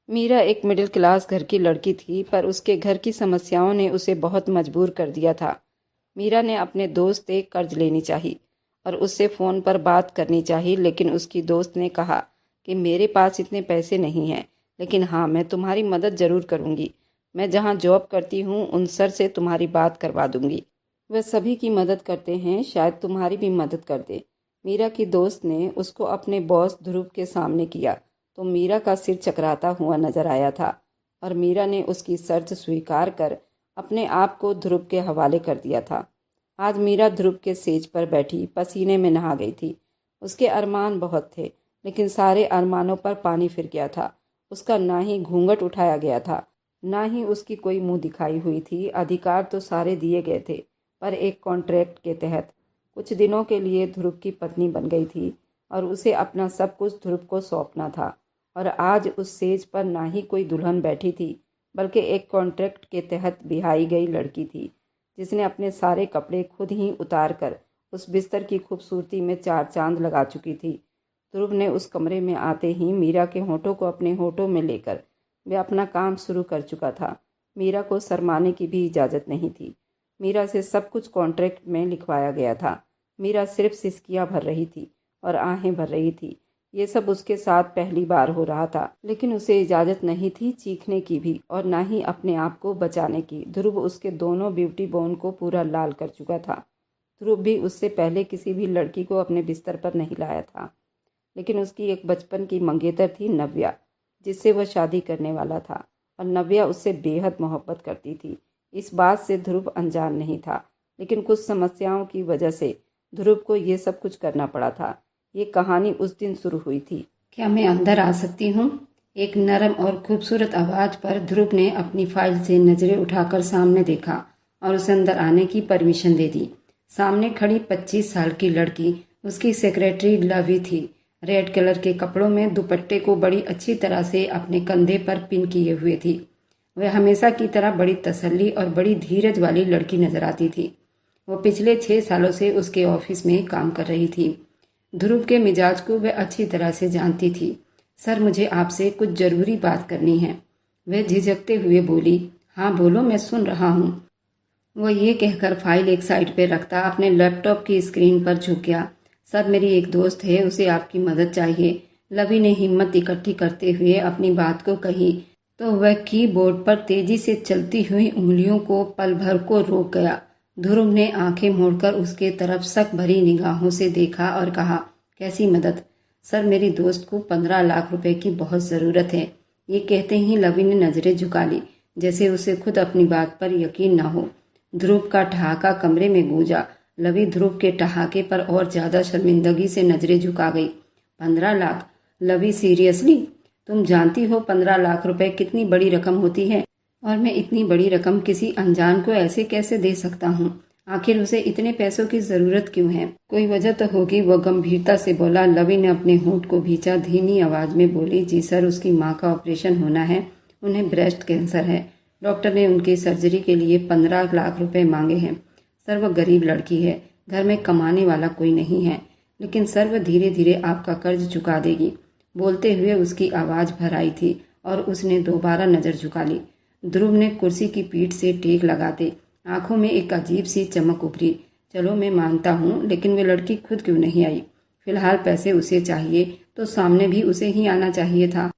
मीरा एक middle class घर की लड़की थी, पर उसके घर की समस्याओं ने उसे बहुत मजबूर कर दिया था। मीरा ने अपने दोस्त से कर्ज लेनी चाहिए और उससे फ़ोन पर बात करनी चाहिए, लेकिन उसकी दोस्त ने कहा कि मेरे पास इतने पैसे नहीं हैं, लेकिन हाँ, मैं तुम्हारी मदद ज़रूर करूँगी। मैं जहाँ जॉब करती हूँ उन सर से तुम्हारी बात करवा दूँगी। वह सभी की मदद करते हैं, शायद तुम्हारी भी मदद कर दे। मीरा की दोस्त ने उसको अपने बॉस ध्रुव के सामने किया तो मीरा का सिर चकराता हुआ नजर आया था और मीरा ने उसकी शर्त स्वीकार कर अपने आप को ध्रुव के हवाले कर दिया था। आज मीरा ध्रुव के सेज पर बैठी पसीने में नहा गई थी। उसके अरमान बहुत थे, लेकिन सारे अरमानों पर पानी फिर गया था। उसका ना ही घूंघट उठाया गया था, ना ही उसकी कोई मुंह दिखाई हुई थी। अधिकार तो सारे दिए गए थे, पर एक कॉन्ट्रैक्ट के तहत। कुछ दिनों के लिए ध्रुव की पत्नी बन गई थी और उसे अपना सब कुछ ध्रुव को सौंपना था। और आज उस सेज पर ना ही कोई दुल्हन बैठी थी, बल्कि एक कॉन्ट्रैक्ट के तहत बिहाई गई लड़की थी, जिसने अपने सारे कपड़े खुद ही उतार कर उस बिस्तर की खूबसूरती में चार चांद लगा चुकी थी। ध्रुव ने उस कमरे में आते ही मीरा के होठों को अपने होठों में लेकर वह अपना काम शुरू कर चुका था। मीरा को शर्माने की भी इजाज़त नहीं थी। मीरा से सब कुछ कॉन्ट्रैक्ट में लिखवाया गया था। मीरा सिर्फ सिसकियां भर रही थी और आहें भर रही थी। ये सब उसके साथ पहली बार हो रहा था, लेकिन उसे इजाज़त नहीं थी चीखने की भी और ना ही अपने आप को बचाने की। ध्रुव उसके दोनों ब्यूटी बोन को पूरा लाल कर चुका था। ध्रुव भी उससे पहले किसी भी लड़की को अपने बिस्तर पर नहीं लाया था, लेकिन उसकी एक बचपन की मंगेतर थी नव्या, जिससे वह शादी करने वाला था और नव्या उससे बेहद मोहब्बत करती थी। इस बात से ध्रुव अनजान नहीं था, लेकिन कुछ समस्याओं की वजह से ध्रुव को ये सब कुछ करना पड़ा था। ये कहानी उस दिन शुरू हुई थी। क्या मैं अंदर आ सकती हूँ? एक नरम और खूबसूरत आवाज़ पर ध्रुव ने अपनी फाइल से नज़रें उठाकर सामने देखा और उसे अंदर आने की परमिशन दे दी। सामने खड़ी 25 साल की लड़की उसकी सेक्रेटरी लवी थी। रेड कलर के कपड़ों में दुपट्टे को बड़ी अच्छी तरह से अपने कंधे पर पिन किए हुए थी। वह हमेशा की तरह बड़ी तसल्ली और बड़ी धीरज वाली लड़की नजर आती थी। वो पिछले 6 सालों से उसके ऑफिस में काम कर रही थी। ध्रुव के मिजाज को वह अच्छी तरह से जानती थी। सर, मुझे आपसे कुछ जरूरी बात करनी है, वह झिझकते हुए बोली। हाँ बोलो, मैं सुन रहा हूँ। वह ये कहकर फाइल एक साइड पर रखता अपने लैपटॉप की स्क्रीन पर झुक गया। सर, मेरी एक दोस्त है, उसे आपकी मदद चाहिए। लवी ने हिम्मत इकट्ठी करते हुए अपनी बात को कही तो वह कीबोर्ड पर तेजी से चलती हुई उंगलियों को पल भर को रोक गया। ध्रुव ने आंखें मोड़कर उसके तरफ शक भरी निगाहों से देखा और कहा, कैसी मदद? सर, मेरी दोस्त को 15 लाख रुपए की बहुत ज़रूरत है। ये कहते ही लवी ने नज़रें झुका ली, जैसे उसे खुद अपनी बात पर यकीन न हो। ध्रुव का ठहाका कमरे में गूंजा। लवी ध्रुव के ठहाके पर और ज्यादा शर्मिंदगी से नजरें झुका गई। 15 लाख? लवी, सीरियसली? तुम जानती हो 15 लाख रुपए कितनी बड़ी रकम होती है, और मैं इतनी बड़ी रकम किसी अनजान को ऐसे कैसे दे सकता हूँ? आखिर उसे इतने पैसों की जरूरत क्यों है? कोई वजह तो होगी, वह गंभीरता से बोला। लवी ने अपने होंठ को भींचा, धीमी आवाज में बोली, जी सर, उसकी माँ का ऑपरेशन होना है। उन्हें ब्रेस्ट कैंसर है। डॉक्टर ने उनकी सर्जरी के लिए 15 लाख रुपए मांगे हैं। सर, वह गरीब लड़की है, घर में कमाने वाला कोई नहीं है, लेकिन सर, वह धीरे धीरे आपका कर्ज चुका देगी। बोलते हुए उसकी आवाज भर आई थी और उसने दोबारा नजर झुका ली। ध्रुव ने कुर्सी की पीठ से टेक लगाते आंखों में एक अजीब सी चमक उभरी। चलो, मैं मानता हूँ, लेकिन वे लड़की खुद क्यों नहीं आई? फिलहाल पैसे उसे चाहिए तो सामने भी उसे ही आना चाहिए था।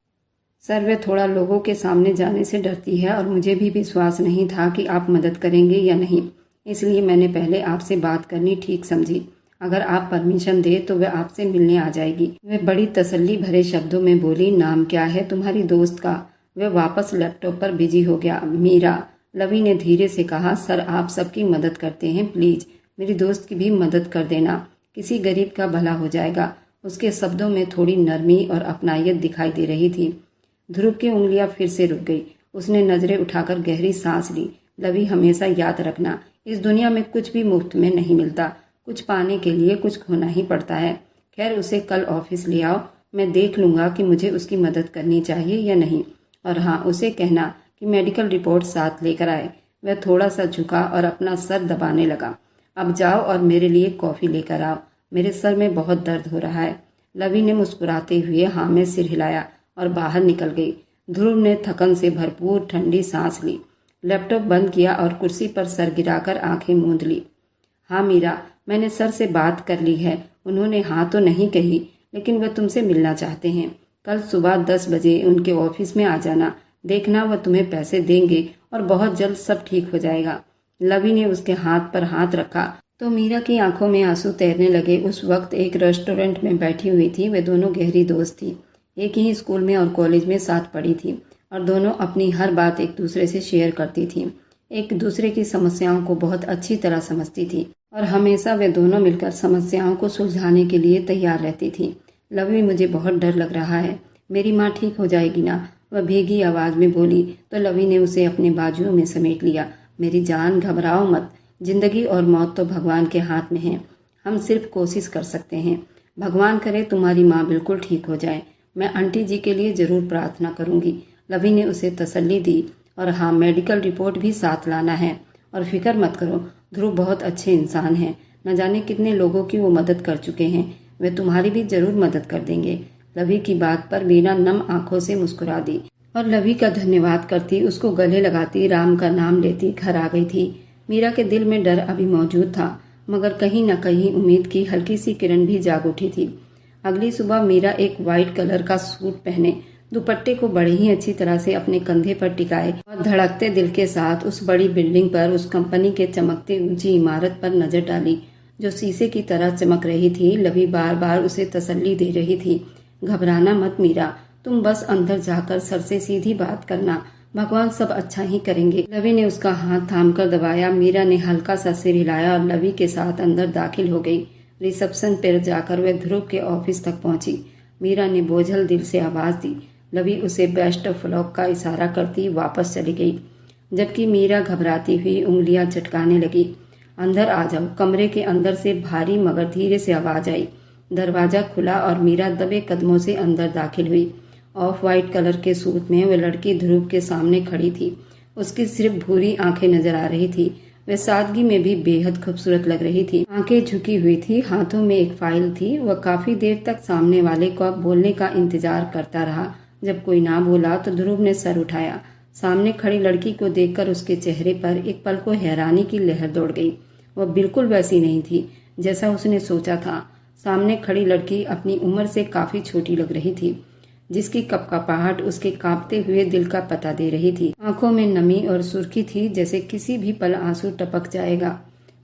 सर, वह थोड़ा लोगों के सामने जाने से डरती है और मुझे भी विश्वास नहीं था कि आप मदद करेंगे या नहीं, इसलिए मैंने पहले आपसे बात करनी ठीक समझी। अगर आप परमिशन दे तो वह आपसे मिलने आ जाएगी। वह बड़ी तसल्ली भरे शब्दों में बोली, नाम क्या है तुम्हारी दोस्त का? वह वापस लैपटॉप पर बिजी हो गया। मीरा, लवी ने धीरे से कहा। सर, आप सबकी मदद करते हैं, प्लीज मेरी दोस्त की भी मदद कर देना, किसी गरीब का भला हो जाएगा। उसके शब्दों में थोड़ी नरमी और अपनायत दिखाई दे रही थी। ध्रुव की उंगलियां फिर से रुक गई। उसने नजरें उठाकर गहरी सांस ली। लवी, हमेशा याद रखना, इस दुनिया में कुछ भी मुफ्त में नहीं मिलता। कुछ पाने के लिए कुछ खोना ही पड़ता है। खैर, उसे कल ऑफिस ले आओ, मैं देख लूंगा कि मुझे उसकी मदद करनी चाहिए या नहीं। और हाँ, उसे कहना कि मेडिकल रिपोर्ट साथ लेकर आए। वह थोड़ा सा झुका और अपना सर दबाने लगा। अब जाओ और मेरे लिए कॉफी लेकर आओ, मेरे सर में बहुत दर्द हो रहा है। लवी ने मुस्कुराते हुए हाँ में सिर हिलाया और बाहर निकल गई। ध्रुव ने थकन से भरपूर ठंडी सांस ली, लैपटॉप बंद किया और कुर्सी पर सर गिराकर आंखें मूंद ली। हाँ मीरा, मैंने सर से बात कर ली है। उन्होंने हाँ तो नहीं कही, लेकिन वह तुमसे मिलना चाहते हैं। कल सुबह 10 बजे उनके ऑफिस में आ जाना। देखना वह तुम्हें पैसे देंगे और बहुत जल्द सब ठीक हो जाएगा। लवी ने उसके हाथ पर हाथ रखा तो मीरा की आंखों में आंसू तैरने लगे। उस वक्त एक रेस्टोरेंट में बैठी हुई थी। वे दोनों गहरी दोस्त थी, एक ही स्कूल में और कॉलेज में साथ पढ़ी थी और दोनों अपनी हर बात एक दूसरे से शेयर करती थी। एक दूसरे की समस्याओं को बहुत अच्छी तरह समझती थी और हमेशा वे दोनों मिलकर समस्याओं को सुलझाने के लिए तैयार रहती थी। लवी, मुझे बहुत डर लग रहा है। मेरी माँ ठीक हो जाएगी ना? वह भीगी आवाज में बोली तो लवी ने उसे अपने बाजुओं में समेट लिया। मेरी जान, घबराओ मत। जिंदगी और मौत तो भगवान के हाथ में है। हम सिर्फ कोशिश कर सकते हैं। भगवान करे तुम्हारी माँ बिल्कुल ठीक हो जाए। मैं आंटी जी के लिए जरूर प्रार्थना करूंगी। लवी ने उसे तसल्ली दी। और हाँ, मेडिकल रिपोर्ट भी साथ लाना है। और फिक्र मत करो, ध्रुव बहुत अच्छे इंसान हैं। न जाने कितने लोगों की वो मदद कर चुके हैं। वे तुम्हारी भी जरूर मदद कर देंगे। लवी की बात पर मीरा नम आंखों से मुस्कुरा दी और लवी का धन्यवाद करती, उसको गले लगाती, राम का नाम लेती घर आ गई थी। मीरा के दिल में डर अभी मौजूद था, मगर कहीं न कहीं उम्मीद की हल्की सी किरण भी जाग उठी थी। अगली सुबह मीरा एक वाइट कलर का सूट पहने, दुपट्टे को बड़े ही अच्छी तरह से अपने कंधे पर टिकाए और धड़कते दिल के साथ उस बड़ी बिल्डिंग पर, उस कंपनी के चमकते ऊंची इमारत पर नजर डाली जो शीशे की तरह चमक रही थी। लवी बार बार उसे तसल्ली दे रही थी, घबराना मत मीरा, तुम बस अंदर जाकर सर से सीधी बात करना, भगवान सब अच्छा ही करेंगे। लवी ने उसका हाथ थामकर दबाया। मीरा ने हल्का सा सिर हिलाया और लवी के साथ अंदर दाखिल हो गई। रिसेप्शन पर जाकर वह ध्रुव के ऑफिस तक पहुंची। मीरा ने बोझल दिल से आवाज दी। लवी उसे बेस्ट ऑफ लक का इशारा करती वापस चली गई, जबकि मीरा घबराती हुई उंगलियां चटकाने लगी। अंदर आ जाओ। कमरे के अंदर से भारी मगर धीरे से आवाज आई। दरवाजा खुला और मीरा दबे कदमों से अंदर दाखिल हुई। ऑफ वाइट कलर के सूट में वह लड़की ध्रुव के सामने खड़ी थी। उसकी सिर्फ भूरी आंखें नजर आ रही थी। वह सादगी में भी बेहद खूबसूरत लग रही थी। आंखें झुकी हुई थी, हाथों में एक फाइल थी। वह काफी देर तक सामने वाले को बोलने का इंतजार करता रहा। जब कोई ना बोला तो ध्रुव ने सर उठाया। सामने खड़ी लड़की को देखकर उसके चेहरे पर एक पल को हैरानी की लहर दौड़ गई। वह बिल्कुल वैसी नहीं थी जैसा उसने सोचा था। सामने खड़ी लड़की अपनी उम्र से काफी छोटी लग रही थी, जिसकी कपकपाहट उसके कांपते हुए दिल का पता दे रही थी। आंखों में नमी और सुर्खी थी, जैसे किसी भी पल आंसू टपक जाएगा।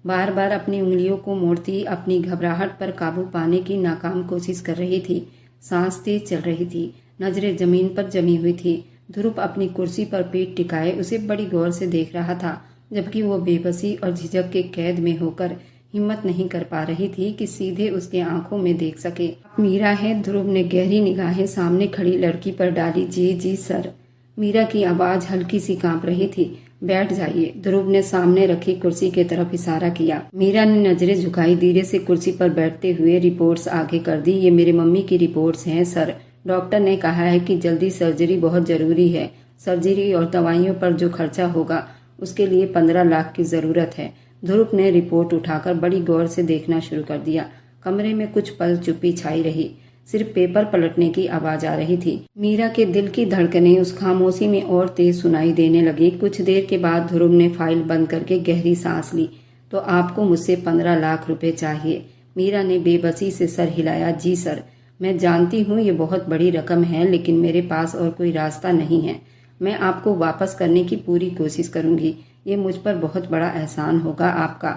बार बार अपनी उंगलियों को मोड़ती, अपनी घबराहट पर काबू पाने की नाकाम कोशिश कर रही थी। सांस तेज चल रही थी, नजरें जमीन पर जमी हुई थी। ध्रुव अपनी कुर्सी पर पीठ टिकाए उसे बड़ी गौर से देख रहा था, जबकि वो बेबसी और झिझक के कैद में होकर हिम्मत नहीं कर पा रही थी कि सीधे उसके आंखों में देख सके। मीरा है? ध्रुव ने गहरी निगाहें सामने खड़ी लड़की पर डाली। जी जी सर। मीरा की आवाज हल्की सी कांप रही थी। बैठ जाइए। ध्रुव ने सामने रखी कुर्सी की तरफ इशारा किया। मीरा ने नजरें झुकाई, धीरे से कुर्सी पर बैठते हुए रिपोर्ट्स आगे कर दी। ये मेरे मम्मी की रिपोर्ट्स हैं सर। डॉक्टर ने कहा है कि जल्दी सर्जरी बहुत जरूरी है। सर्जरी और दवाइयों पर जो खर्चा होगा उसके लिए 15 लाख की जरूरत है। ध्रुव ने रिपोर्ट उठाकर बड़ी गौर से देखना शुरू कर दिया। कमरे में कुछ पल चुप्पी छाई रही, सिर्फ पेपर पलटने की आवाज आ रही थी। मीरा के दिल की धड़कनें उस खामोशी में और तेज सुनाई देने लगी। कुछ देर के बाद ध्रुव ने फाइल बंद करके गहरी सांस ली। तो आपको मुझसे 15 लाख रुपए चाहिए? मीरा ने बेबसी से सर हिलाया। जी सर। मैं जानती हूँ ये बहुत बड़ी रकम है, लेकिन मेरे पास और कोई रास्ता नहीं है। मैं आपको वापस करने की पूरी कोशिश करूंगी। ये मुझ पर बहुत बड़ा एहसान होगा आपका।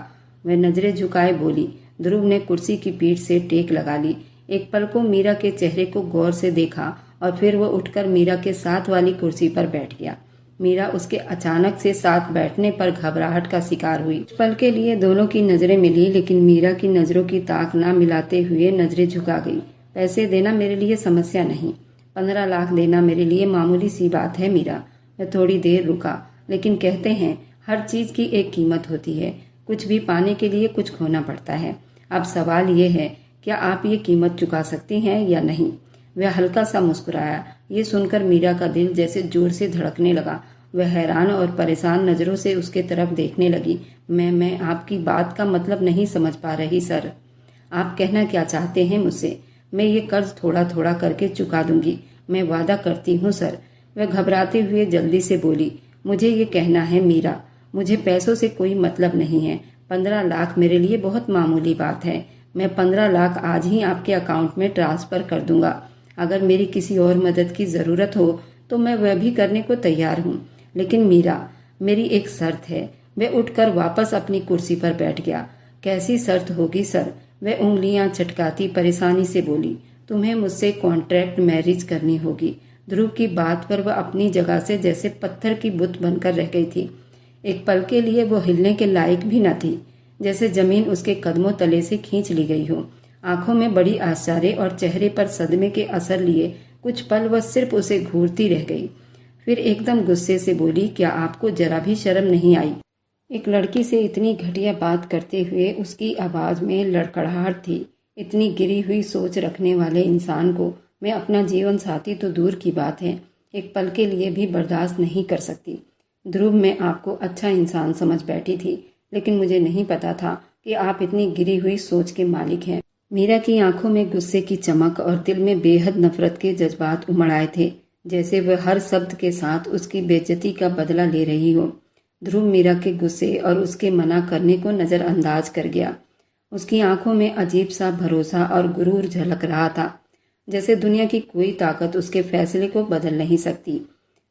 वह नजरें झुकाए बोली। ध्रुव ने कुर्सी की पीठ से टेक लगा ली। एक पल को मीरा के चेहरे को गौर से देखा और फिर वो उठकर मीरा के साथ वाली कुर्सी पर बैठ गया। मीरा उसके अचानक से साथ बैठने पर घबराहट का शिकार हुई। पल के लिए दोनों की नजरें मिली, लेकिन मीरा की नजरों की ताक न मिलाते हुए नजरें झुका गई। पैसे देना मेरे लिए समस्या नहीं, 15 लाख देना मेरे लिए मामूली सी बात है मीरा। वह थोड़ी देर रुका। लेकिन कहते हैं हर चीज की एक कीमत होती है, कुछ भी पाने के लिए कुछ खोना पड़ता है। अब सवाल ये है, क्या आप ये कीमत चुका सकती हैं या नहीं? वह हल्का सा मुस्कुराया। ये सुनकर मीरा का दिल जैसे जोर से धड़कने लगा। वह हैरान और परेशान नजरों से उसके तरफ देखने लगी। मैं आपकी बात का मतलब नहीं समझ पा रही सर। आप कहना क्या चाहते हैं मुझसे? मैं ये कर्ज थोड़ा थोड़ा करके चुका दूंगी, मैं वादा करती हूँ सर। वह घबराते हुए जल्दी से बोली, मुझे ये कहना है मीरा, मुझे पैसों से कोई मतलब नहीं है। 15 लाख मेरे लिए बहुत मामूली बात है। मैं 15 लाख आज ही आपके अकाउंट में ट्रांसफर कर दूंगा। अगर मेरी किसी और मदद की जरूरत हो तो मैं वह भी करने को तैयार हूँ। लेकिन मीरा, मेरी एक शर्त है। वह उठकर वापस अपनी कुर्सी पर बैठ गया। कैसी शर्त होगी सर? वह उंगलियां चटकाती परेशानी से बोली, तुम्हें मुझसे कॉन्ट्रैक्ट मैरिज करनी होगी। ध्रुव की बात पर वह अपनी जगह से जैसे पत्थर की बुत बनकर रह गई थी। एक पल के लिए वो हिलने के लायक भी न थी, जैसे जमीन उसके कदमों तले से खींच ली गई हो। आंखों में बड़ी आश्चर्य और चेहरे पर सदमे के असर लिए कुछ पल वह सिर्फ उसे घूरती रह गई। फिर एकदम गुस्से से बोली, क्या आपको जरा भी शर्म नहीं आई? एक लड़की से इतनी घटिया बात करते हुए उसकी आवाज में लड़खड़ाहट थी। इतनी गिरी हुई सोच रखने वाले इंसान को मैं अपना जीवन साथी तो दूर की बात है, एक पल के लिए भी बर्दाश्त नहीं कर सकती। ध्रुव, मैं आपको अच्छा इंसान समझ बैठी थी, लेकिन मुझे नहीं पता था कि आप इतनी गिरी हुई सोच के मालिक हैं। मीरा की आंखों में गुस्से की चमक और दिल में बेहद नफरत के जज्बात उमड़ आए थे, जैसे वह हर शब्द के साथ उसकी बेइज्जती का बदला ले रही हो। ध्रुव मीरा के गुस्से और उसके मना करने को नजरअंदाज कर गया। उसकी आंखों में अजीब सा भरोसा और गुरूर झलक रहा था, जैसे दुनिया की कोई ताकत उसके फैसले को बदल नहीं सकती।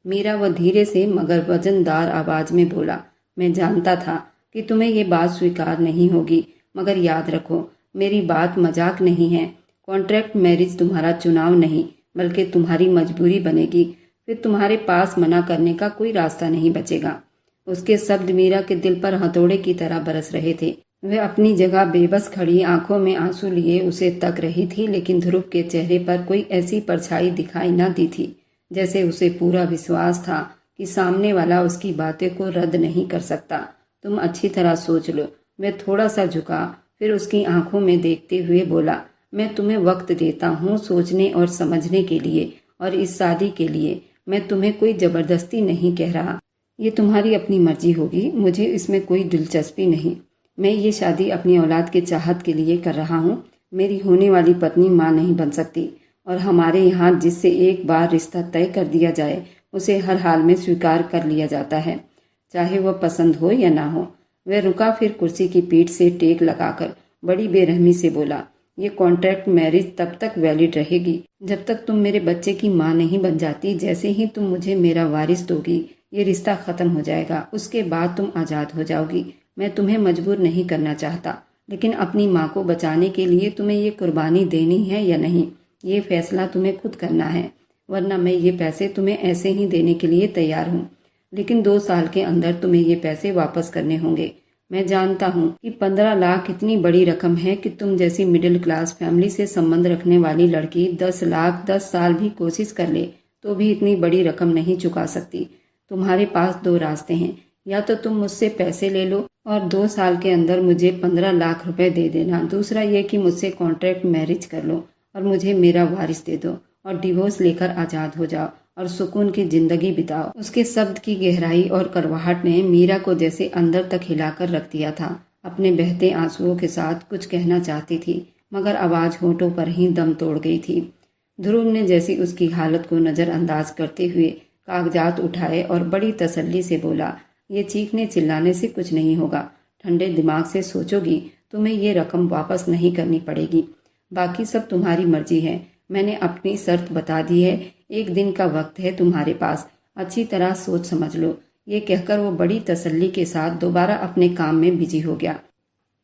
मीरा वह धीरे से मगर वजनदार आवाज में बोला, मैं जानता था कि तुम्हें ये बात स्वीकार नहीं होगी, मगर याद रखो, मेरी बात मजाक नहीं है। कॉन्ट्रैक्ट मैरिज तुम्हारा चुनाव नहीं, बल्कि तुम्हारी मजबूरी बनेगी। फिर तुम्हारे पास मना करने का कोई रास्ता नहीं बचेगा। उसके शब्द मीरा के दिल पर हथौड़े की तरह बरस रहे थे। वह अपनी जगह बेबस खड़ी आंखों में आंसू लिए उसे तक रही थी, लेकिन ध्रुव के चेहरे पर कोई ऐसी परछाई दिखाई न दी थी, जैसे उसे पूरा विश्वास था कि सामने वाला उसकी बातें को रद्द नहीं कर सकता। तुम अच्छी तरह सोच लो। वह थोड़ा सा झुका, फिर उसकी आंखों में देखते हुए बोला, मैं तुम्हें वक्त देता हूँ सोचने और समझने के लिए, और इस शादी के लिए मैं तुम्हें कोई जबरदस्ती नहीं कह रहा। ये तुम्हारी अपनी मर्जी होगी, मुझे इसमें कोई दिलचस्पी नहीं। मैं ये शादी अपनी औलाद के चाहत के लिए कर रहा हूँ। मेरी होने वाली पत्नी माँ नहीं बन सकती, और हमारे यहाँ जिससे एक बार रिश्ता तय कर दिया जाए उसे हर हाल में स्वीकार कर लिया जाता है, चाहे वह पसंद हो या ना हो। वह रुका, फिर कुर्सी की पीठ से टेक लगाकर बड़ी बेरहमी से बोला, ये कॉन्ट्रैक्ट मैरिज तब तक वैलिड रहेगी जब तक तुम मेरे बच्चे की माँ नहीं बन जाती। जैसे ही तुम मुझे मेरा वारिस दोगी, ये रिश्ता खत्म हो जाएगा। उसके बाद तुम आज़ाद हो जाओगी। मैं तुम्हें मजबूर नहीं करना चाहता, लेकिन अपनी माँ को बचाने के लिए तुम्हें ये कुर्बानी देनी है या नहीं, ये फैसला तुम्हें खुद करना है। वरना मैं ये पैसे तुम्हें ऐसे ही देने के लिए तैयार हूँ, लेकिन 2 साल के अंदर तुम्हें ये पैसे वापस करने होंगे। मैं जानता हूँ कि 15 लाख इतनी बड़ी रकम है कि तुम जैसी मिडिल क्लास फैमिली से संबंध रखने वाली लड़की 10 लाख 10 साल भी कोशिश कर ले तो भी इतनी बड़ी रकम नहीं चुका सकती। तुम्हारे पास 2 रास्ते हैं, या तो तुम मुझसे पैसे ले लो और 2 साल के अंदर मुझे 15 लाख रुपए दे देना। दूसरा ये कि मुझसे कॉन्ट्रैक्ट मैरिज कर लो और मुझे मेरा वारिस दे दो और डिवोर्स लेकर आज़ाद हो जाओ और सुकून की जिंदगी बिताओ। उसके शब्द की गहराई और कड़वाहट ने मीरा को जैसे अंदर तक हिलाकर रख दिया था। अपने बहते आंसुओं के साथ कुछ कहना चाहती थी, मगर आवाज होठों पर ही दम तोड़ गई थी। ध्रुव ने जैसी उसकी हालत को नजरअंदाज करते हुए कागजात उठाए और बड़ी तसल्ली से बोला, ये चीखने चिल्लाने से कुछ नहीं होगा। ठंडे दिमाग से सोचोगी, तुम्हें ये रकम वापस नहीं करनी पड़ेगी। बाकी सब तुम्हारी मर्जी है। मैंने अपनी शर्त बता दी है। 1 दिन का वक्त है तुम्हारे पास, अच्छी तरह सोच समझ लो। ये कहकर वो बड़ी तसल्ली के साथ दोबारा अपने काम में बिजी हो गया,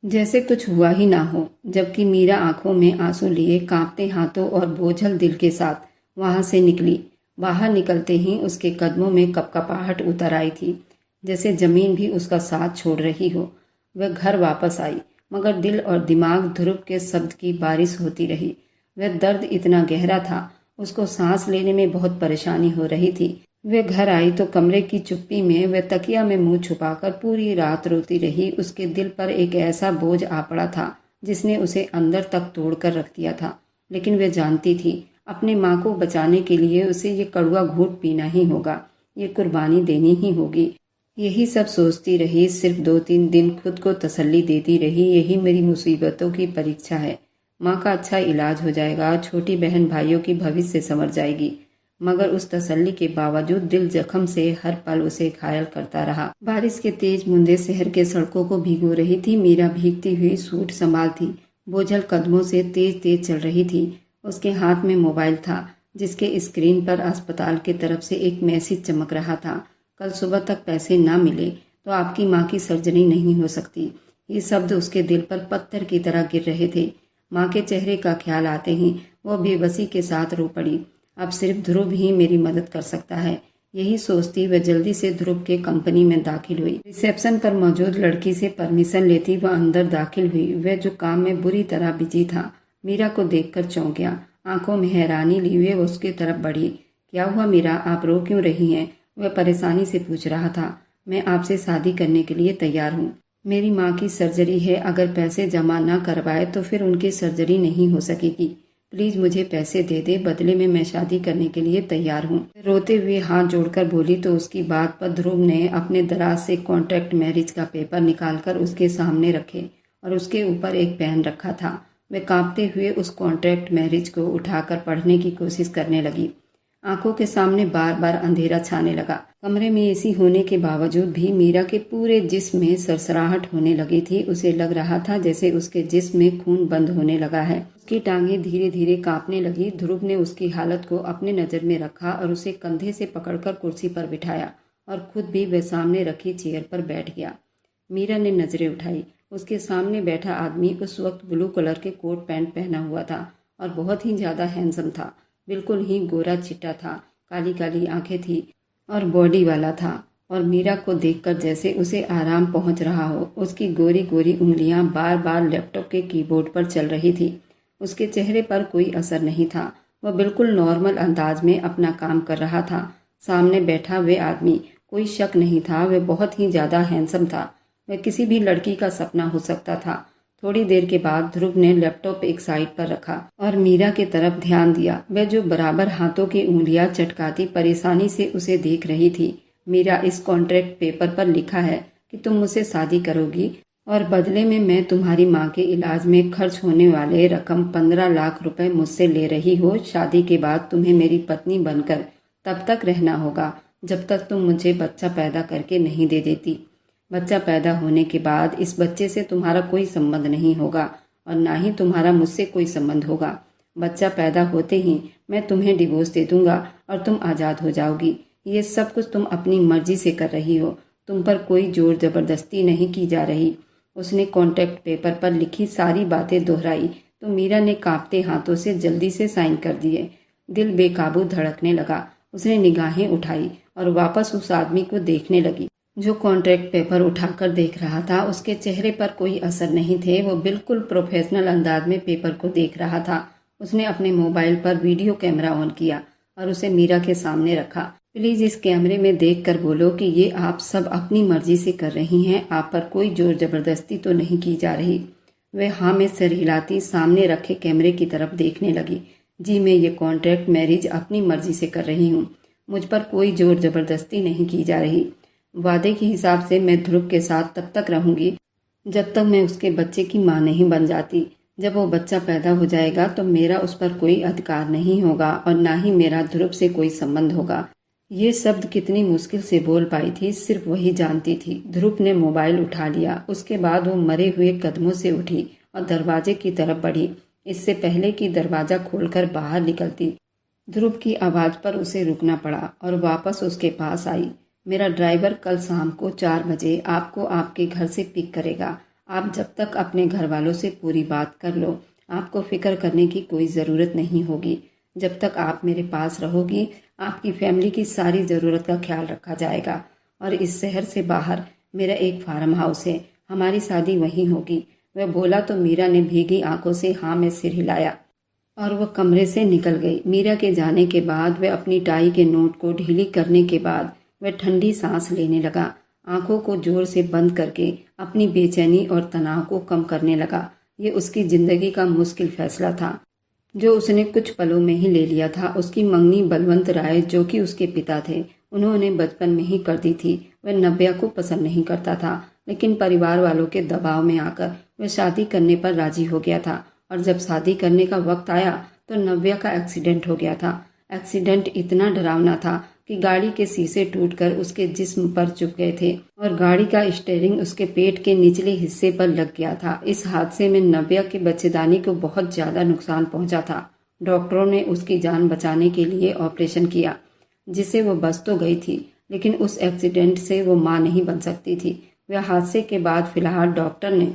जैसे कुछ हुआ ही ना हो। जबकि मीरा आंखों में आंसू लिए कांपते हाथों और बोझल दिल के साथ वहां से निकली। बाहर निकलते ही उसके कदमों में कपकपाहट उतर आई थी, जैसे जमीन भी उसका साथ छोड़ रही हो। वह घर वापस आई, मगर दिल और दिमाग ध्रुव के शब्द की बारिश होती रही। वह दर्द इतना गहरा था, उसको सांस लेने में बहुत परेशानी हो रही थी। वह घर आई तो कमरे की चुप्पी में वह तकिया में मुंह छुपाकर पूरी रात रोती रही। उसके दिल पर एक ऐसा बोझ आ पड़ा था जिसने उसे अंदर तक तोड़कर रख दिया था। लेकिन वह जानती थी, अपने माँ को बचाने के लिए उसे ये कड़वा घूंट पीना ही होगा, ये कुर्बानी देनी ही होगी। यही सब सोचती रही, सिर्फ 2-3 दिन खुद को तसल्ली देती रही, यही मेरी मुसीबतों की परीक्षा है। माँ का अच्छा इलाज हो जाएगा, छोटी बहन भाइयों की भविष्य संवर जाएगी। मगर उस तसल्ली के बावजूद दिल जख्म से हर पल उसे घायल करता रहा। बारिश के तेज बूंदें शहर के सड़कों को भिगो रही थी। मीरा भीगती हुई सूट संभालती बोझल कदमों से तेज तेज चल रही थी। उसके हाथ में मोबाइल था जिसके स्क्रीन पर अस्पताल की तरफ से एक मैसेज चमक रहा था। कल सुबह तक पैसे ना मिले तो आपकी माँ की सर्जरी नहीं हो सकती। ये शब्द उसके दिल पर पत्थर की तरह गिर रहे थे। माँ के चेहरे का ख्याल आते ही वो बेबसी के साथ रो पड़ी। अब सिर्फ ध्रुव ही मेरी मदद कर सकता है, यही सोचती वह जल्दी से ध्रुव के कंपनी में दाखिल हुई। रिसेप्शन पर मौजूद लड़की से परमिशन लेती वह अंदर दाखिल हुई। वह जो काम में बुरी तरह बिजी था, मीरा को देखकर चौंक गया। आंखों में हैरानी लिए हुए वो उसकी तरफ बढ़ी। क्या हुआ मीरा, आप रो क्यों रही हैं? वह परेशानी से पूछ रहा था। मैं आपसे शादी करने के लिए तैयार हूँ। मेरी माँ की सर्जरी है, अगर पैसे जमा न करवाए तो फिर उनकी सर्जरी नहीं हो सकेगी। प्लीज मुझे पैसे दे दे, बदले में मैं शादी करने के लिए तैयार हूँ। रोते हुए हाथ जोड़कर बोली तो उसकी बात पर ध्रुव ने अपने दराज से कॉन्ट्रैक्ट मैरिज का पेपर निकालकर उसके सामने रखे और उसके ऊपर एक पेन रखा था। वह कांपते हुए उस कॉन्ट्रैक्ट मैरिज को उठाकर पढ़ने की कोशिश करने लगी। आंखों के सामने बार बार अंधेरा छाने लगा। कमरे में एसी होने के बावजूद भी मीरा के पूरे जिस्म में सरसराहट होने लगी थी। उसे लग रहा था जैसे उसके जिस्म में खून बंद होने लगा है। उसकी टांगें धीरे धीरे कांपने लगी। ध्रुव ने उसकी हालत को अपने नजर में रखा और उसे कंधे से पकड़कर कुर्सी पर बिठाया और खुद भी वह सामने रखी चेयर पर बैठ गया। मीरा ने नजरें उठाई। उसके सामने बैठा आदमी उस वक्त ब्लू कलर के कोट पैंट पहना हुआ था और बहुत ही ज्यादा हैंडसम था। बिल्कुल ही गोरा चिट्टा था, काली काली आंखें थी और बॉडी वाला था और मीरा को देखकर जैसे उसे आराम पहुंच रहा हो। उसकी गोरी गोरी उंगलियां बार बार लैपटॉप के कीबोर्ड पर चल रही थी। उसके चेहरे पर कोई असर नहीं था। वह बिल्कुल नॉर्मल अंदाज में अपना काम कर रहा था। सामने बैठा वे आदमी, कोई शक नहीं था, वह बहुत ही ज्यादा हैंडसम था। वह किसी भी लड़की का सपना हो सकता था। थोड़ी देर के बाद ध्रुव ने लैपटॉप एक साइड पर रखा और मीरा की तरफ ध्यान दिया। वह जो बराबर हाथों की उंगलियां चटकाती परेशानी से उसे देख रही थी। मीरा, इस कॉन्ट्रैक्ट पेपर पर लिखा है कि तुम मुझसे शादी करोगी और बदले में मैं तुम्हारी माँ के इलाज में खर्च होने वाले रकम 15 लाख रुपए मुझसे ले रही हो। शादी के बाद तुम्हें मेरी पत्नी बनकर तब तक रहना होगा जब तक तुम मुझे बच्चा पैदा करके नहीं दे देती। बच्चा पैदा होने के बाद इस बच्चे से तुम्हारा कोई संबंध नहीं होगा और ना ही तुम्हारा मुझसे कोई संबंध होगा। बच्चा पैदा होते ही मैं तुम्हें डिवोर्स दे दूंगा और तुम आज़ाद हो जाओगी। ये सब कुछ तुम अपनी मर्जी से कर रही हो, तुम पर कोई जोर जबरदस्ती नहीं की जा रही। उसने कॉन्ट्रैक्ट पेपर पर लिखी सारी बातें दोहराई तो मीरा ने कांपते हाथों से जल्दी से साइन कर दिए। दिल बेकाबू धड़कने लगा। उसने निगाहें उठाई और वापस उस आदमी को देखने लगी जो कॉन्ट्रैक्ट पेपर उठाकर देख रहा था। उसके चेहरे पर कोई असर नहीं थे। वो बिल्कुल प्रोफेशनल अंदाज में पेपर को देख रहा था। उसने अपने मोबाइल पर वीडियो कैमरा ऑन किया और उसे मीरा के सामने रखा। प्लीज इस कैमरे में देखकर बोलो कि ये आप सब अपनी मर्जी से कर रही हैं, आप पर कोई जोर जबरदस्ती तो नहीं की जा रही। वह हाँ में सिर हिलाती सामने रखे कैमरे की तरफ देखने लगी। जी, मैं ये कॉन्ट्रैक्ट मैरिज अपनी मर्जी से कर रही हूँ, मुझ पर कोई जोर जबरदस्ती नहीं की जा रही। वादे के हिसाब से मैं ध्रुव के साथ तब तक रहूंगी जब तक मैं उसके बच्चे की मां नहीं बन जाती। जब वो बच्चा पैदा हो जाएगा तो मेरा उस पर कोई अधिकार नहीं होगा और ना ही मेरा ध्रुव से कोई संबंध होगा। ये शब्द कितनी मुश्किल से बोल पाई थी, सिर्फ वही जानती थी। ध्रुव ने मोबाइल उठा लिया। उसके बाद वो मरे हुए कदमों से उठी और दरवाजे की तरफ बढ़ी, इससे पहले कि दरवाजा खोलकर बाहर निकलती। ध्रुव की आवाज पर उसे रुकना पड़ा और वापस उसके पास आई। मेरा ड्राइवर कल शाम को 4 बजे आपको आपके घर से पिक करेगा। आप जब तक अपने घर वालों से पूरी बात कर लो, आपको फिक्र करने की कोई ज़रूरत नहीं होगी। जब तक आप मेरे पास रहोगी, आपकी फैमिली की सारी ज़रूरत का ख्याल रखा जाएगा। और इस शहर से बाहर मेरा एक फार्म हाउस है, हमारी शादी वहीं होगी। वह बोला तो मीरा ने भीगी आंखों से हाँ में सिर हिलाया और वह कमरे से निकल गई। मीरा के जाने के बाद वह अपनी टाई के नोट को ढीली करने के बाद वह ठंडी सांस लेने लगा। आंखों को जोर से बंद करके अपनी बेचैनी और तनाव को कम करने लगा। ये उसकी जिंदगी का मुश्किल फैसला था जो उसने कुछ पलों में ही ले लिया था। उसकी मंगनी बलवंत राय, जो कि उसके पिता थे, उन्होंने बचपन में ही कर दी थी। वह नव्या को पसंद नहीं करता था, लेकिन परिवार वालों के दबाव में आकर वह शादी करने पर राजी हो गया था। और जब शादी करने का वक्त आया तो नव्या का एक्सीडेंट हो गया था। एक्सीडेंट इतना डरावना था कि गाड़ी के शीशे टूटकर उसके जिस्म पर चुभ गए थे और गाड़ी का स्टीयरिंग उसके पेट के निचले हिस्से पर लग गया था। इस हादसे में नव्या के बच्चेदानी को बहुत ज्यादा नुकसान पहुंचा था। डॉक्टरों ने उसकी जान बचाने के लिए ऑपरेशन किया, जिससे वो बच तो गई थी, लेकिन उस एक्सीडेंट से वो मां नहीं बन सकती थी। वह हादसे के बाद फिलहाल डॉक्टर ने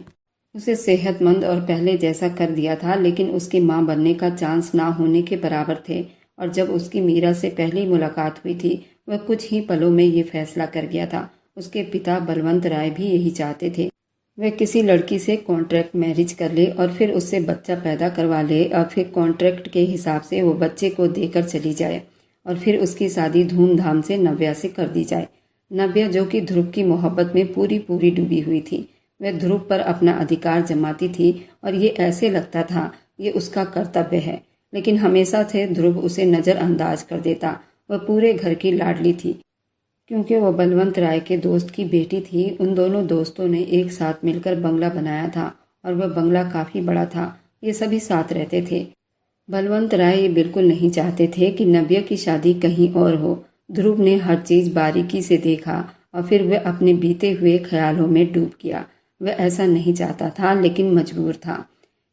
उसे सेहतमंद और पहले जैसा कर दिया था, लेकिन उसकी मां बनने का चांस ना होने के बराबर थे। और जब उसकी मीरा से पहली मुलाकात हुई थी, वह कुछ ही पलों में ये फैसला कर गया था। उसके पिता बलवंत राय भी यही चाहते थे, वह किसी लड़की से कॉन्ट्रैक्ट मैरिज कर ले और फिर उससे बच्चा पैदा करवा ले और फिर कॉन्ट्रैक्ट के हिसाब से वो बच्चे को देकर चली जाए और फिर उसकी शादी धूमधाम से नव्या से कर दी जाए। नव्या, जो कि ध्रुव की मोहब्बत में पूरी पूरी डूबी हुई थी, वह ध्रुव पर अपना अधिकार जमाती थी और ये ऐसे लगता था ये उसका कर्तव्य है, लेकिन हमेशा से ध्रुव उसे नज़रअंदाज कर देता। वह पूरे घर की लाडली थी, क्योंकि वह बलवंत राय के दोस्त की बेटी थी। उन दोनों दोस्तों ने एक साथ मिलकर बंगला बनाया था और वह बंगला काफ़ी बड़ा था। ये सभी साथ रहते थे। बलवंत राय ये बिल्कुल नहीं चाहते थे कि नव्या की शादी कहीं और हो। ध्रुव ने हर चीज़ बारीकी से देखा और फिर वह अपने बीते हुए ख्यालों में डूब गया। वह ऐसा नहीं चाहता था, लेकिन मजबूर था।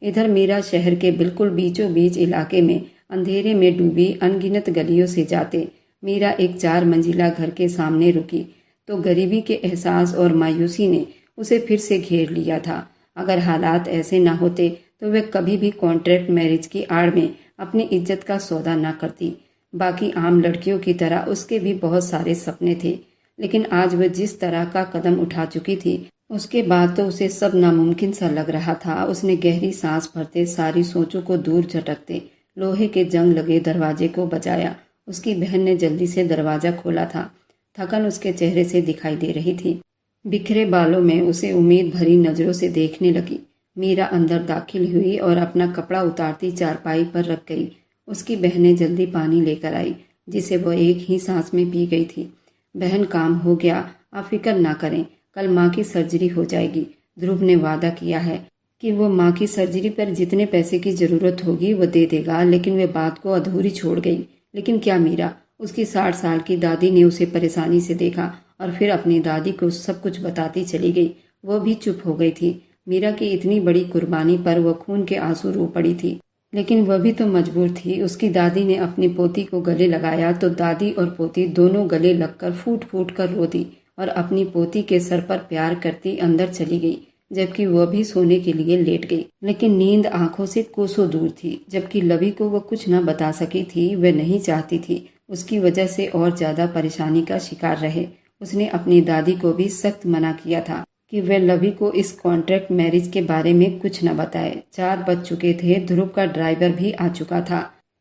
इधर मीरा शहर के बिल्कुल बीचों बीच इलाके में अंधेरे में डूबी अनगिनत गलियों से जाते मीरा एक 4 मंजिला घर के सामने रुकी तो गरीबी के एहसास और मायूसी ने उसे फिर से घेर लिया था। अगर हालात ऐसे न होते तो वह कभी भी कॉन्ट्रैक्ट मैरिज की आड़ में अपनी इज्जत का सौदा न करती। बाकी आम लड़कियों की तरह उसके भी बहुत सारे सपने थे, लेकिन आज वह जिस तरह का कदम उठा चुकी थी, उसके बाद तो उसे सब नामुमकिन सा लग रहा था। उसने गहरी सांस भरते सारी सोचों को दूर झटकते लोहे के जंग लगे दरवाजे को बजाया। उसकी बहन ने जल्दी से दरवाजा खोला था। थकन उसके चेहरे से दिखाई दे रही थी। बिखरे बालों में उसे उम्मीद भरी नजरों से देखने लगी। मीरा अंदर दाखिल हुई और अपना कपड़ा उतारती चारपाई पर रख गई। उसकी बहनें जल्दी पानी लेकर आई, जिसे वह एक ही सांस में पी गई थी। बहन, काम हो गया, आप फिक्र ना करें, कल माँ की सर्जरी हो जाएगी। ध्रुव ने वादा किया है कि वो माँ की सर्जरी पर जितने पैसे की जरूरत होगी वो दे देगा, लेकिन वह बात को अधूरी छोड़ गई। लेकिन क्या मीरा? उसकी 60 साल की दादी ने उसे परेशानी से देखा और फिर अपनी दादी को सब कुछ बताती चली गई। वो भी चुप हो गई थी। मीरा की इतनी बड़ी कुर्बानी पर वह खून के आंसू रो पड़ी थी, लेकिन वह भी तो मजबूर थी। उसकी दादी ने अपनी पोती को गले लगाया तो दादी और पोती दोनों गले लगकर फूट फूट कर रो दी और अपनी पोती के सर पर प्यार करती अंदर चली गई, जबकि वह भी सोने के लिए लेट गई। लेकिन नींद आंखों से कोसों दूर थी। जबकि लवी को वह कुछ न बता सकी थी, वह नहीं चाहती थी उसकी वजह से और ज्यादा परेशानी का शिकार रहे। उसने अपनी दादी को भी सख्त मना किया था कि वह लवी को इस कॉन्ट्रैक्ट मैरिज के बारे में कुछ न बताए। 4 बज चुके थे। ध्रुव का ड्राइवर भी आ चुका था,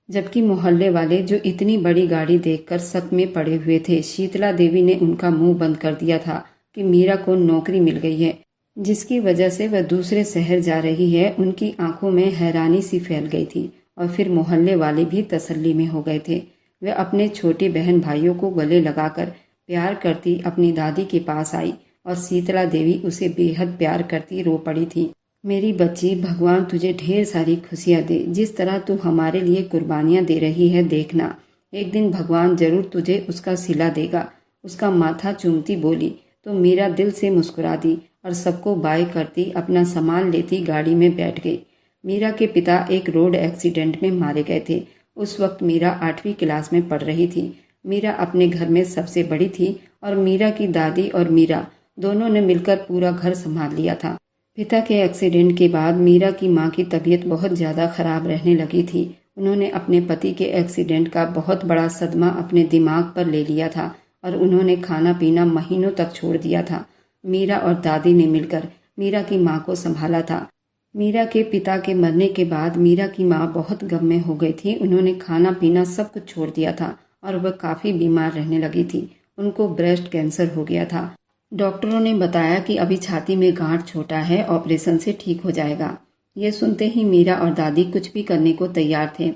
जबकि मोहल्ले वाले जो इतनी बड़ी गाड़ी देखकर शक में पड़े हुए थे। शीतला देवी ने उनका मुंह बंद कर दिया था कि मीरा को नौकरी मिल गई है, जिसकी वजह से वह दूसरे शहर जा रही है। उनकी आंखों में हैरानी सी फैल गई थी और फिर मोहल्ले वाले भी तसल्ली में हो गए थे। वह अपने छोटे बहन भाइयों को गले लगाकर प्यार करती अपनी दादी के पास आई और शीतला देवी उसे बेहद प्यार करती रो पड़ी थी। मेरी बच्ची, भगवान तुझे ढेर सारी खुशियाँ दे। जिस तरह तू हमारे लिए कुर्बानियाँ दे रही है, देखना एक दिन भगवान जरूर तुझे उसका सिला देगा। उसका माथा चूमती बोली तो मीरा दिल से मुस्कुरा दी और सबको बाय करती अपना सामान लेती गाड़ी में बैठ गई। मीरा के पिता एक रोड एक्सीडेंट में मारे गए थे। उस वक्त मीरा 8वीं क्लास में पढ़ रही थी। मीरा अपने घर में सबसे बड़ी थी और मीरा की दादी और मीरा दोनों ने मिलकर पूरा घर संभाल लिया था। पिता के एक्सीडेंट के बाद मीरा की मां की तबीयत बहुत ज़्यादा खराब रहने लगी थी। उन्होंने अपने पति के एक्सीडेंट का बहुत बड़ा सदमा अपने दिमाग पर ले लिया था और उन्होंने खाना पीना महीनों तक छोड़ दिया था। मीरा और दादी ने मिलकर मीरा की मां को संभाला था। मीरा के पिता के मरने के बाद मीरा की मां बहुत गम में हो गई थी। उन्होंने खाना पीना सब कुछ छोड़ दिया था और वह काफ़ी बीमार रहने लगी थी। उनको ब्रेस्ट कैंसर हो गया था। डॉक्टरों ने बताया कि अभी छाती में गांठ छोटा है, ऑपरेशन से ठीक हो जाएगा। ये सुनते ही मीरा और दादी कुछ भी करने को तैयार थे।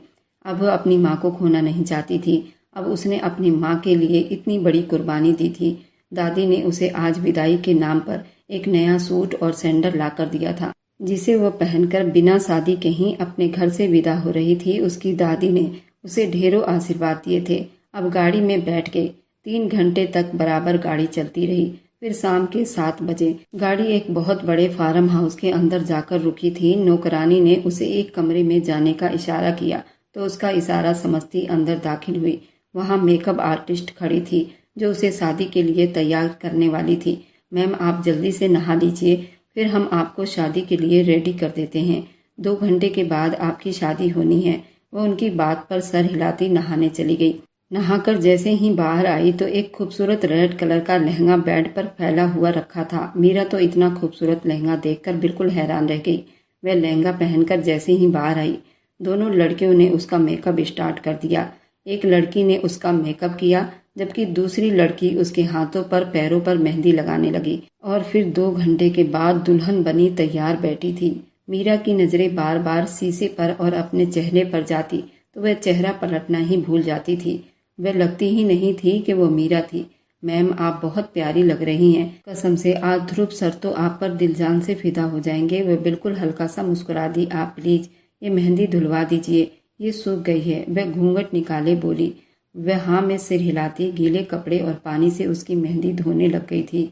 अब वह अपनी माँ को खोना नहीं चाहती थी। अब उसने अपनी माँ के लिए इतनी बड़ी कुर्बानी दी थी। दादी ने उसे आज विदाई के नाम पर एक नया सूट और सैंडल ला कर दिया था, जिसे वह पहनकर बिना शादी के ही अपने घर से विदा हो रही थी। उसकी दादी ने उसे ढेरों आशीर्वाद दिए थे। अब गाड़ी में बैठ गए। 3 घंटे तक बराबर गाड़ी चलती रही। फिर शाम के 7 बजे गाड़ी एक बहुत बड़े फार्म हाउस के अंदर जाकर रुकी थी। नौकरानी ने उसे एक कमरे में जाने का इशारा किया तो उसका इशारा समझती अंदर दाखिल हुई। वहाँ मेकअप आर्टिस्ट खड़ी थी जो उसे शादी के लिए तैयार करने वाली थी। मैम, आप जल्दी से नहा लीजिए, फिर हम आपको शादी के लिए रेडी कर देते हैं। 2 घंटे के बाद आपकी शादी होनी है। वो उनकी बात पर सर हिलाती नहाने चली गई। नहाकर जैसे ही बाहर आई तो एक खूबसूरत रेड कलर का लहंगा बेड पर फैला हुआ रखा था। मीरा तो इतना खूबसूरत लहंगा देखकर बिल्कुल हैरान रह गई। वह लहंगा पहनकर जैसे ही बाहर आई, दोनों लड़कियों ने उसका मेकअप स्टार्ट कर दिया। एक लड़की ने उसका मेकअप किया जबकि दूसरी लड़की उसके हाथों पर पैरों पर मेहंदी लगाने लगी। और फिर 2 घंटे के बाद दुल्हन बनी तैयार बैठी थी। मीरा की नजरें बार बार शीशे पर और अपने चेहरे पर जाती तो वह चेहरा पलटना ही भूल जाती थी। वह लगती ही नहीं थी कि वो मीरा थी। मैम, आप बहुत प्यारी लग रही हैं, कसम से आज ध्रुव सर तो आप पर दिल जान से फिदा हो जाएंगे। वह बिल्कुल हल्का सा मुस्कुरा दी। आप प्लीज ये मेहंदी धुलवा दीजिए, ये सूख गई है। वह घूंघट निकाले बोली। वह हाँ में सिर हिलाती गीले कपड़े और पानी से उसकी मेहंदी धोने लग गई थी।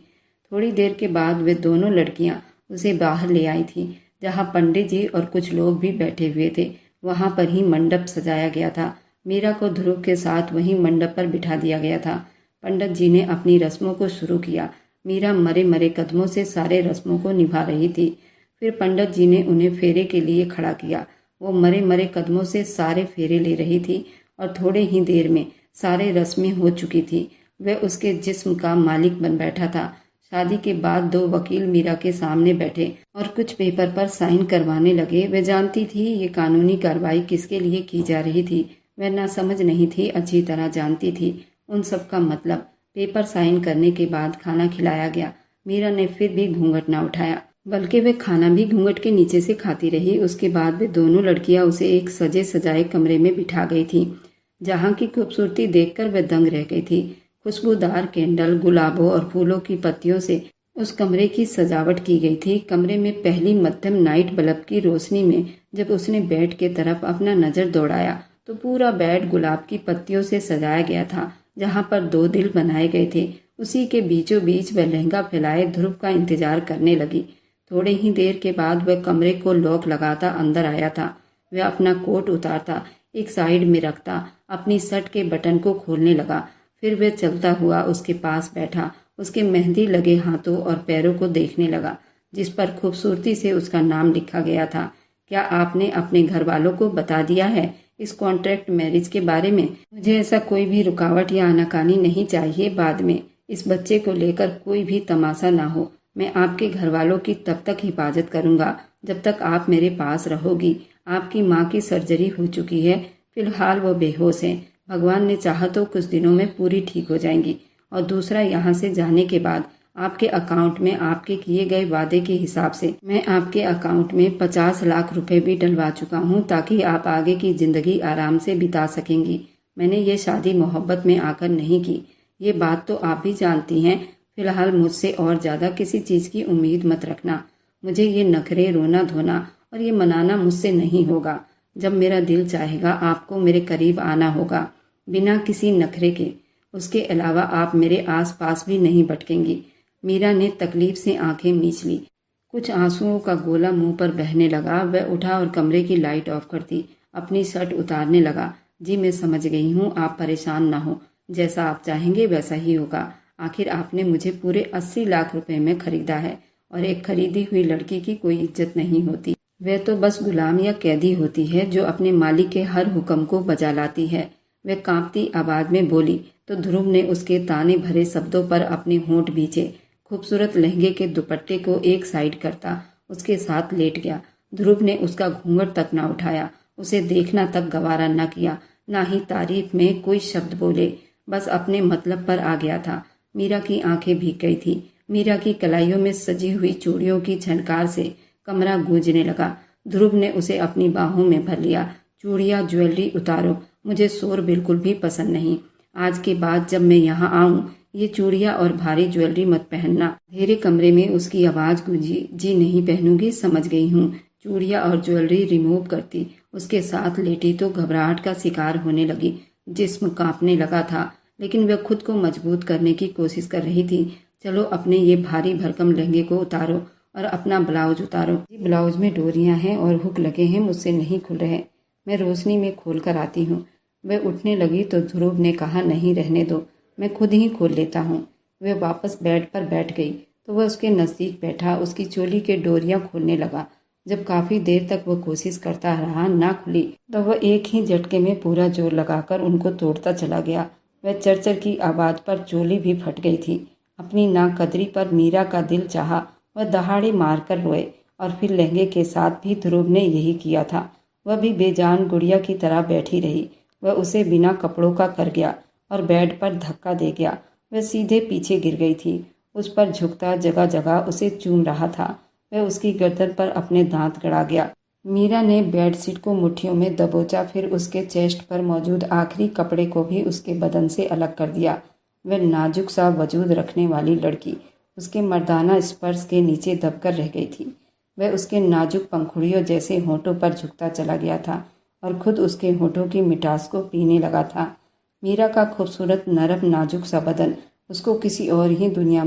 थोड़ी देर के बाद वे दोनों लड़कियां उसे बाहर ले आई थी जहां पंडित जी और कुछ लोग भी बैठे हुए थे। वहां पर ही मंडप सजाया गया था। मीरा को ध्रुव के साथ वहीं मंडप पर बिठा दिया गया था। पंडित जी ने अपनी रस्मों को शुरू किया। मीरा मरे मरे कदमों से सारे रस्मों को निभा रही थी। फिर पंडित जी ने उन्हें फेरे के लिए खड़ा किया। वो मरे मरे कदमों से सारे फेरे ले रही थी और थोड़े ही देर में सारे रस्में हो चुकी थी। वह उसके जिस्म का मालिक बन बैठा था। शादी के बाद 2 वकील मीरा के सामने बैठे और कुछ पेपर पर साइन करवाने लगे। वह जानती थी ये कानूनी कार्रवाई किसके लिए की जा रही थी। वह ना समझ नहीं थी, अच्छी तरह जानती थी उन सब का मतलब। पेपर साइन करने के बाद खाना खिलाया गया। मीरा ने फिर भी घूंघट ना उठाया, बल्कि वे खाना भी घूंघट के नीचे से खाती रही। उसके बाद वे दोनों लड़कियां उसे एक सजे सजाए कमरे में बिठा गई थी जहां की खूबसूरती देखकर वह दंग रह गई थी। खुशबूदार कैंडल, गुलाबों और फूलों की पत्तियों से उस कमरे की सजावट की गई थी। कमरे में पहली मध्यम नाइट बल्ब की रोशनी में जब उसने बेड के तरफ अपना नजर दौड़ाया तो पूरा बेड गुलाब की पत्तियों से सजाया गया था जहां पर 2 दिल बनाए गए थे। उसी के बीचों बीच वह लहंगा फैलाए ध्रुव का इंतजार करने लगी। थोड़े ही देर के बाद वह कमरे को लॉक लगाता अंदर आया था। वह अपना कोट उतारता, एक साइड में रखता, अपनी शर्ट के बटन को खोलने लगा। फिर वह चलता हुआ उसके पास बैठा, उसके मेहंदी लगे हाथों और पैरों को देखने लगा जिस पर खूबसूरती से उसका नाम लिखा गया था। क्या आपने अपने घर वालों को बता दिया है इस कॉन्ट्रैक्ट मैरिज के बारे में? मुझे ऐसा कोई भी रुकावट या आनाकानी नहीं चाहिए। बाद में इस बच्चे को लेकर कोई भी तमाशा ना हो। मैं आपके घर वालों की तब तक हिफाजत करूंगा जब तक आप मेरे पास रहोगी। आपकी माँ की सर्जरी हो चुकी है, फिलहाल वो बेहोश हैं। भगवान ने चाहा तो कुछ दिनों में पूरी ठीक हो जाएंगी। और दूसरा, यहाँ से जाने के बाद आपके अकाउंट में आपके किए गए वादे के हिसाब से मैं आपके अकाउंट में 50 लाख रुपए भी डलवा चुका हूँ ताकि आप आगे की जिंदगी आराम से बिता सकेंगी। मैंने ये शादी मोहब्बत में आकर नहीं की, ये बात तो आप भी जानती हैं। फिलहाल मुझसे और ज्यादा किसी चीज की उम्मीद मत रखना। मुझे ये नखरे, रोना धोना और ये मनाना मुझसे नहीं होगा। जब मेरा दिल चाहेगा आपको मेरे करीब आना होगा, बिना किसी नखरे के। उसके अलावा आप मेरे आस पास भी नहीं भटकेंगी। मीरा ने तकलीफ से आंखें मींच ली। कुछ आंसुओं का गोला मुंह पर बहने लगा। वह उठा और कमरे की लाइट ऑफ कर दी। अपनी शर्ट उतारने लगा। जी मैं समझ गई हूँ, आप परेशान ना हो। जैसा आप चाहेंगे वैसा ही होगा। आखिर आपने मुझे पूरे 80 लाख रुपए में खरीदा है और एक खरीदी हुई लड़की की कोई इज्जत नहीं होती। वह तो बस गुलाम या कैदी होती है जो अपने मालिक के हर हुक्म को बजा लाती है। वह कांपती आवाज में बोली तो ध्रुव ने उसके ताने भरे शब्दों पर अपने होंठ भींचे। खूबसूरत लहंगे के दुपट्टे को एक साइड करता उसके साथ लेट गया। ध्रुव ने उसका घूंघट तक न उठाया, उसे देखना तक गवारा न किया, ना ही तारीफ में कोई शब्द बोले। बस अपने मतलब पर आ गया था। मीरा की आंखें भीग गई थी। मीरा की कलाइयों में सजी हुई चूड़ियों की झनकार से कमरा गूंजने लगा। ध्रुव ने उसे अपनी बाहों में भर लिया। चूड़ियां, ज्वेलरी उतारो, मुझे शोर बिल्कुल भी पसंद नहीं। आज के बाद जब मैं यहाँ आऊं ये चूड़ियां और भारी ज्वेलरी मत पहनना। अंधेरे कमरे में उसकी आवाज गूंजी। जी नहीं पहनूंगी, समझ गई हूँ। चूड़ियां और ज्वेलरी रिमूव करती उसके साथ लेटी तो घबराहट का शिकार होने लगी। जिस्म कांपने लगा था, लेकिन वह खुद को मजबूत करने की कोशिश कर रही थी। चलो अपने ये भारी भरकम लहंगे को उतारो और अपना ब्लाउज उतारो। ब्लाउज में डोरियां हैं और हुक लगे हैं, मुझसे नहीं खुल रहे। मैं रोशनी में खोल कर आती हूँ। वह उठने लगी तो ध्रुव ने कहा, नहीं रहने दो, मैं खुद ही खोल लेता हूँ। वह वापस बेड पर बैठ गई तो वह उसके नज़दीक बैठा, उसकी चोली के डोरियां खोलने लगा। जब काफ़ी देर तक वह कोशिश करता रहा, ना खुली, तो वह एक ही झटके में पूरा जोर लगाकर उनको तोड़ता चला गया। वह चरचर की आवाज़ पर चोली भी फट गई थी। अपनी नाकदरी पर मीरा का दिल चाहा, वह दहाड़े मारकर रोए। और फिर लहंगे के साथ भी ध्रुव ने यही किया था। वह भी बेजान गुड़िया की तरह बैठी रही। वह उसे बिना कपड़ों का कर गया और बेड पर धक्का दे गया। वह सीधे पीछे गिर गई थी। उस पर झुकता, जगह जगह उसे चूम रहा था। वह उसकी गर्दन पर अपने दांत गड़ा गया। मीरा ने बेडशीट को मुट्ठियों में दबोचा, फिर उसके चेस्ट पर मौजूद आखिरी कपड़े को भी उसके बदन से अलग कर दिया। वह नाजुक सा वजूद रखने वाली लड़की उसके मर्दाना स्पर्श के नीचे दबकर रह गई थी। वह उसके नाजुक पंखुड़ियों जैसे होठों पर झुकता चला गया था और खुद उसके होठों की मिठास को पीने लगा था। मीरा का खूबसूरत, नरम, नाजुक सा बदन उसको किसी और ही दुनिया